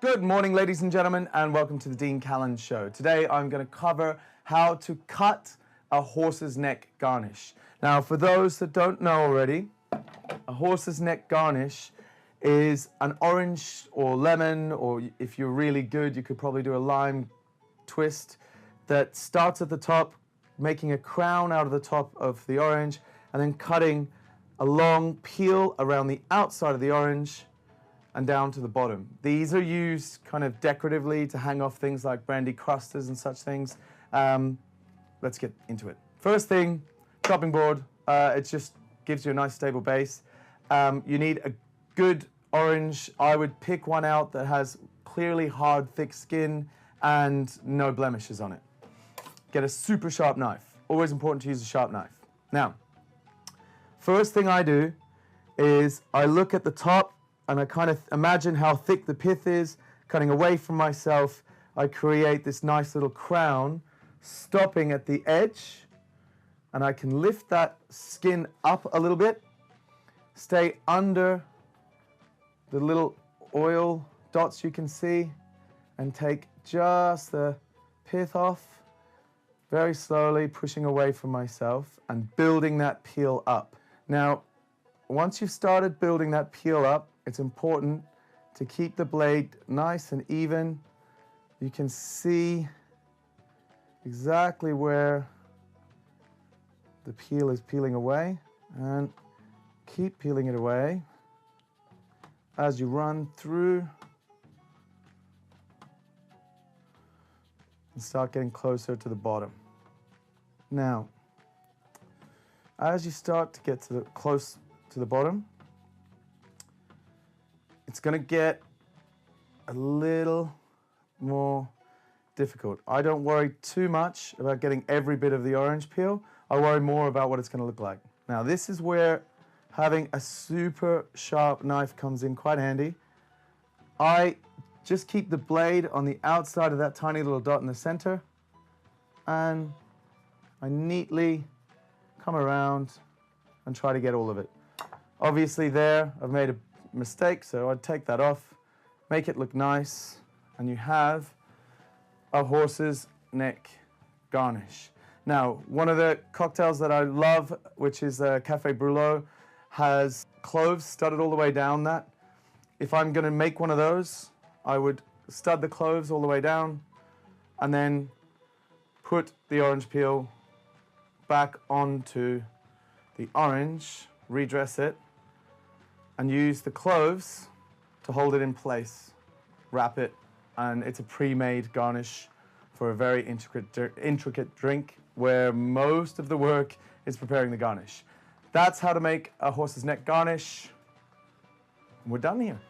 Good morning, ladies and gentlemen, and welcome to the Dean Callan Show. Today I'm going to cover how to cut a horse's neck garnish. Now, for those that don't know already, a horse's neck garnish is an orange or lemon, or if you're really good, you could probably do a lime twist that starts at the top, making a crown out of the top of the orange, and then cutting a long peel around the outside of the orange and down to the bottom. These are used kind of decoratively to hang off things like brandy crusters and such things. Let's get into it. First thing, chopping board. It just gives you a nice stable base. You need a good orange. I would pick one out that has clearly hard, thick skin and no blemishes on it. Get a super sharp knife. Always important to use a sharp knife. Now, first thing I do is I look at the top and I kind of imagine how thick the pith is, cutting away from myself. I create this nice little crown, stopping at the edge, and I can lift that skin up a little bit, stay under the little oil dots you can see, and take just the pith off, very slowly pushing away from myself and building that peel up. Now, once you've started building that peel up, it's important to keep the blade nice and even. You can see exactly where the peel is peeling away, and keep peeling it away as you run through and start getting closer to the bottom. Now, as you start to get close to the bottom, it's going to get a little more difficult. I don't worry too much about getting every bit of the orange peel. I worry more about what it's going to look like. Now, this is where having a super sharp knife comes in quite handy. I just keep the blade on the outside of that tiny little dot in the center, and I neatly come around and try to get all of it. Obviously there, I've made a mistake, so I'd take that off, make it look nice, and you have a horse's neck garnish. Now, one of the cocktails that I love, which is a Café Brûlot, has cloves studded all the way down that. If I'm going to make one of those, I would stud the cloves all the way down and then put the orange peel back onto the orange, redress it, and use the cloves to hold it in place, wrap it, and it's a pre-made garnish for a very intricate drink where most of the work is preparing the garnish. That's how to make a horse's neck garnish. We're done here.